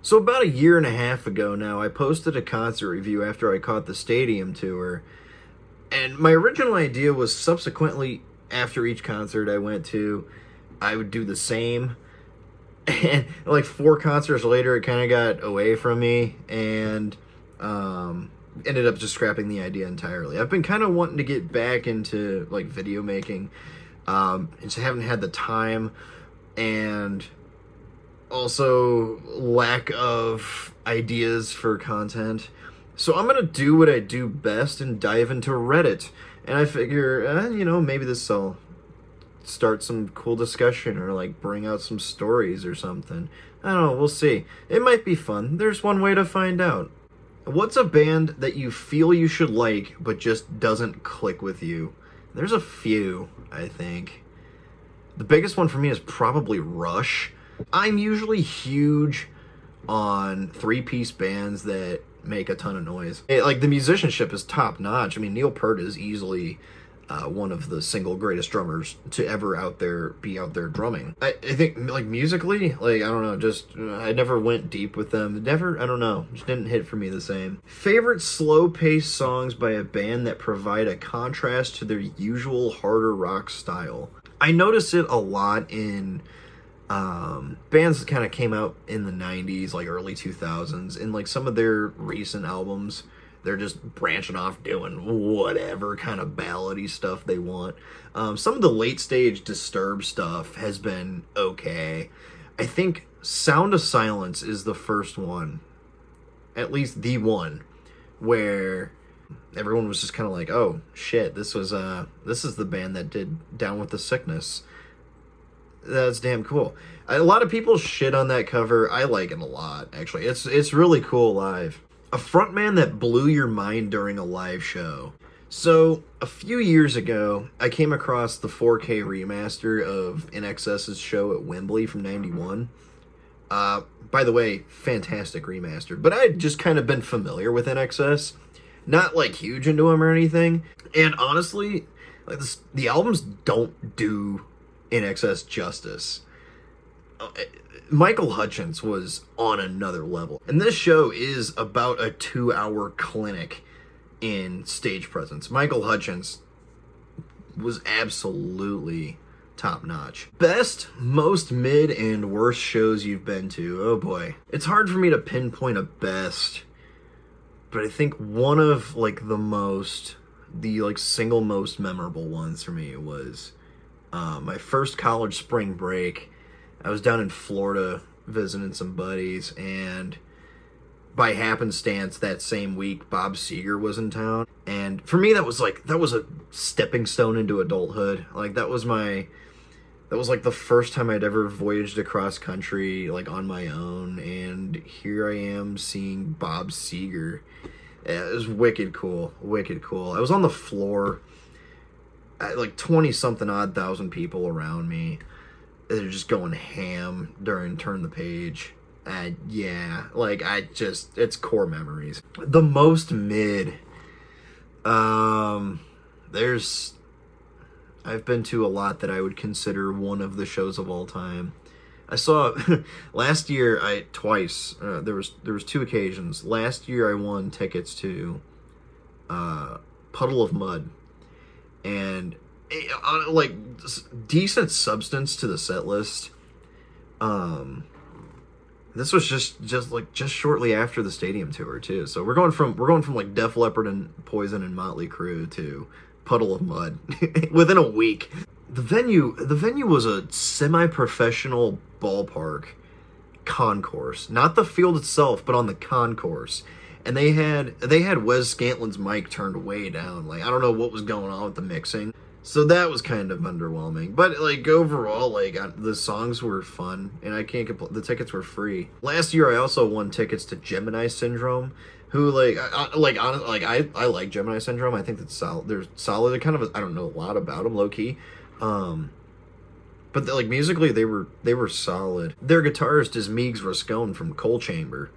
So about a year and a half ago now, I posted a concert review after I caught the stadium tour. And my original idea was subsequently, after each concert I went to, I would do the same. And like 4 concerts later, it kind of got away from me and ended up just scrapping the idea entirely. I've been kind of wanting to get back into like video making, and just haven't had the time, and also lack of ideas for content. So I'm gonna do what I do best and dive into Reddit. And I figure, maybe this will start some cool discussion or like bring out some stories or something. I don't know, we'll see. It might be fun. There's one way to find out. What's a band that you feel you should like but just doesn't click with you? There's a few, I think. The biggest one for me is probably Rush. I'm usually huge on 3-piece bands that make a ton of noise. Like, the musicianship is top notch. I mean, Neil Peart is easily one of the single greatest drummers to ever be out there drumming. I think, like, musically, like, I don't know, just, I never went deep with them. Never, I don't know, just didn't hit for me the same. Favorite slow-paced songs by a band that provide a contrast to their usual harder rock style. I notice it a lot in bands that kind of came out in the 90s, like early 2000s, and like some of their recent albums, they're just branching off doing whatever kind of ballady stuff they want. Some of the late stage Disturbed stuff has been okay. I think Sound of Silence is the first one, at least the one, where everyone was just kind of like, oh shit, this is the band that did Down with the Sickness. That's damn cool. A lot of people shit on that cover. I like it a lot, actually. It's really cool live. A frontman that blew your mind during a live show. So, a few years ago, I came across the 4K remaster of INXS's show at Wembley from '91. By the way, fantastic remaster. But I had just kind of been familiar with INXS. Not, like, huge into them or anything. And honestly, like the albums don't do INXS justice. Michael Hutchence was on another level. And this show is about a 2-hour clinic in stage presence. Michael Hutchence was absolutely top notch. Best, most mid, and worst shows you've been to. Oh boy. It's hard for me to pinpoint a best, but I think one of like the like single most memorable ones for me was my first college spring break. I was down in Florida visiting some buddies, and by happenstance that same week, Bob Seger was in town. And for me, that was a stepping stone into adulthood. Like, that was like the first time I'd ever voyaged across country, like, on my own. And here I am seeing Bob Seger. Yeah, it was wicked cool. Wicked cool. I was on the floor, like 20-something odd thousand people around me. They're just going ham during Turn the Page. Yeah, like, it's core memories. The most mid, I've been to a lot that I would consider one of the shows of all time. I saw, last year, twice, there was 2 occasions. Last year I won tickets to, Puddle of Mud, and like decent substance to the set list. This was just shortly after the stadium tour too. So we're going from like Def Leppard and Poison and Motley Crue to Puddle of Mud within a week. The venue was a semi-professional ballpark concourse, not the field itself, but on the concourse. And they had Wes Scantlin's mic turned way down. Like, I don't know what was going on with the mixing. So that was kind of underwhelming. But, like, overall, like, the songs were fun, and I can't complain. The tickets were free. Last year, I also won tickets to Gemini Syndrome, who, like, I like Gemini Syndrome. I think that's solid. They're solid. They're kind of, I don't know a lot about them, low-key. But, like, musically, they were solid. Their guitarist is Meigs Rascone from Coal Chamber.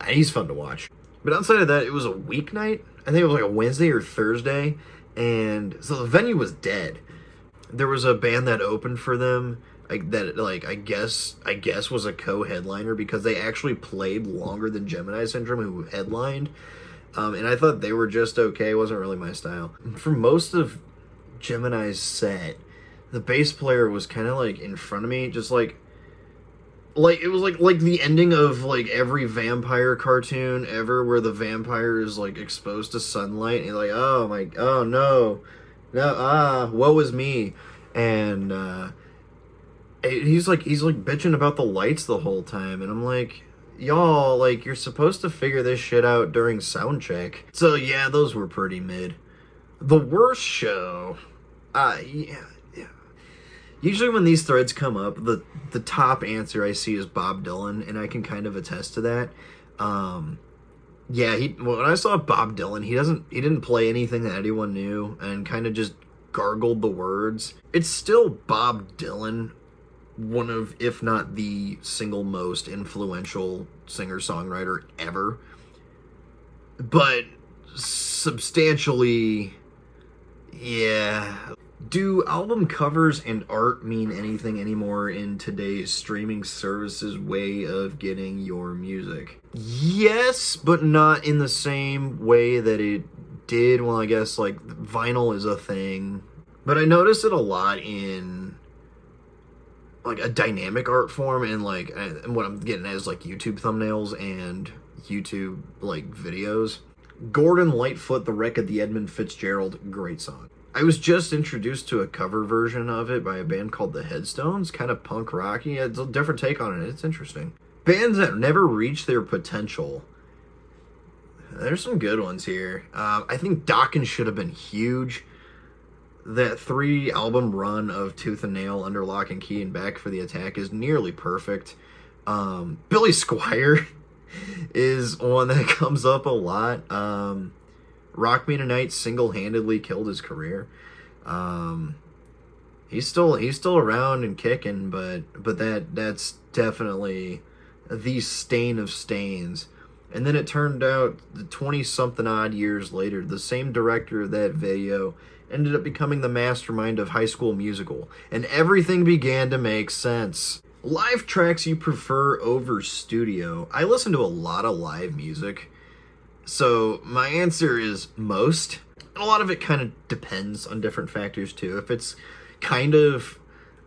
He's fun to watch. But outside of that, it was a weeknight. I think it was, like, a Wednesday or Thursday. And so the venue was dead. There was a band that opened for them. I guess was a co-headliner, because they actually played longer than Gemini Syndrome, who headlined. And I thought they were just okay. It wasn't really my style. For most of Gemini's set, the bass player was kind of like in front of me, just like it was like the ending of like every vampire cartoon ever, where the vampire is like exposed to sunlight and you're like, oh no, woe is me. And he's like bitching about the lights the whole time, and I'm like, y'all, like, you're supposed to figure this shit out during sound check. So yeah, those were pretty mid. The worst show, yeah. Usually when these threads come up, the top answer I see is Bob Dylan, and I can kind of attest to that. Yeah, when I saw Bob Dylan, he didn't play anything that anyone knew, and kind of just gargled the words. It's still Bob Dylan, one of, if not the single most influential singer-songwriter ever, but substantially, yeah. Do album covers and art mean anything anymore in today's streaming services way of getting your music? Yes, but not in the same way that it did. Well, I guess like vinyl is a thing, but I notice it a lot in like a dynamic art form, and like, and what I'm getting at is like YouTube thumbnails and YouTube like videos. Gordon Lightfoot, The Wreck of the Edmund Fitzgerald, great song. I was just introduced to a cover version of it by a band called The Headstones, kind of punk rocky. It's a different take on it. It's interesting. Bands that never reach their potential. There's some good ones here. I think Dokken should have been huge. That 3-album run of Tooth and Nail, Under Lock and Key, and Back for the Attack is nearly perfect. Billy Squier is one that comes up a lot. Rock Me Tonight single-handedly killed his career. He's still around and kicking, but that's definitely the stain of stains. And then it turned out 20-something odd years later, the same director of that video ended up becoming the mastermind of High School Musical, and everything began to make sense. Live tracks you prefer over studio? I listen to a lot of live music, so my answer is most. A lot of it kind of depends on different factors too. If it's kind of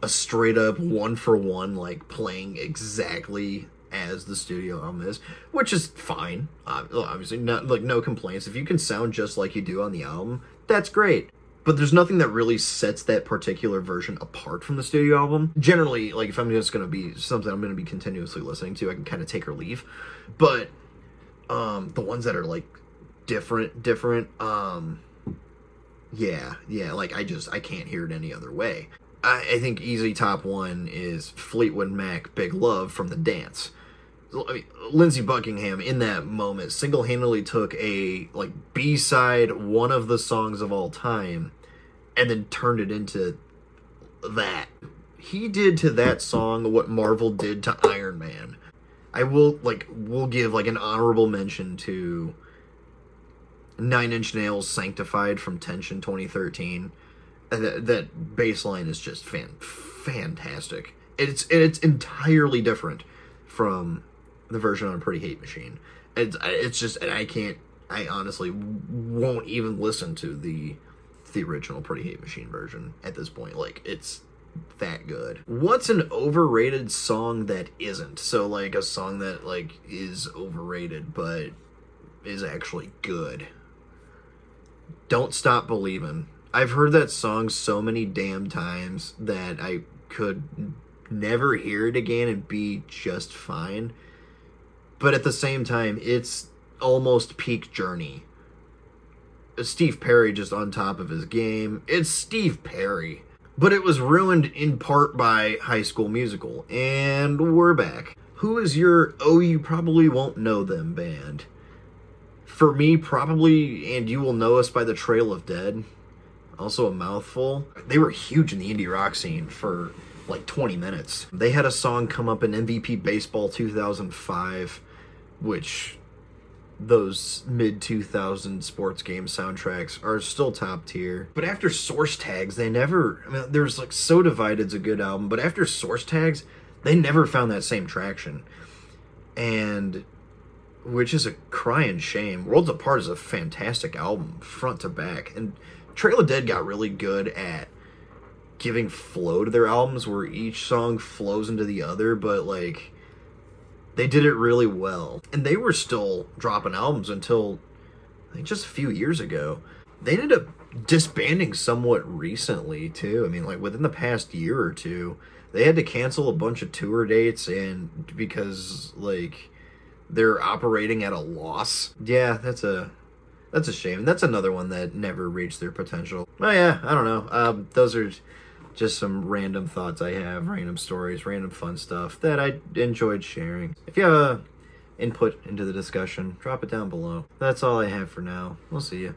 a straight up one-for-one, like playing exactly as the studio album is, which is fine. Obviously, not like no complaints. If you can sound just like you do on the album, that's great. But there's nothing that really sets that particular version apart from the studio album. Generally, like if I'm just going to be something I'm going to be continuously listening to, I can kind of take or leave. But the ones that are like different, yeah, like I can't hear it any other way. I think easy top one is Fleetwood Mac, Big Love from The Dance. I mean, Lindsey Buckingham in that moment single-handedly took a like B-side, one of the songs of all time, and then turned it into that. He did to that song what Marvel did to Iron Man. We'll give like an honorable mention to 9 Inch Nails' Sanctified from Tension 2013. That bass line is just fantastic. It's entirely different from the version on Pretty Hate Machine. It's just, and I honestly won't even listen to the original Pretty Hate Machine version at this point. Like, it's that good. What's an overrated song that isn't? So like a song that like is overrated but is actually good. Don't Stop Believin'. I've heard that song so many damn times that I could never hear it again and be just fine. But at the same time, it's almost peak Journey. Steve Perry just on top of his game. It's Steve Perry. But it was ruined in part by High School Musical. And we're back. Who is your "Oh, you probably won't know them" band? For me, probably And You Will Know Us by the Trail of Dead. Also a mouthful. They were huge in the indie rock scene for like 20 minutes. They had a song come up in MVP Baseball 2005, which those mid-2000 sports game soundtracks are still top tier. But after Source Tags, they never... I mean, there's like So Divided's a good album, but after Source Tags, they never found that same traction. And... which is a crying shame. Worlds Apart is a fantastic album, front to back. And Trail of Dead got really good at giving flow to their albums, where each song flows into the other, but, like, they did it really well. And they were still dropping albums until, I think, just a few years ago. They ended up disbanding somewhat recently, too. I mean, like, within the past year or two, they had to cancel a bunch of tour dates, and because, like, they're operating at a loss. Yeah, that's a shame. That's another one that never reached their potential. Oh yeah, I don't know. Those are just some random thoughts I have, random stories, random fun stuff that I enjoyed sharing. If you have a input into the discussion, drop it down below. That's all I have for now. We'll see you.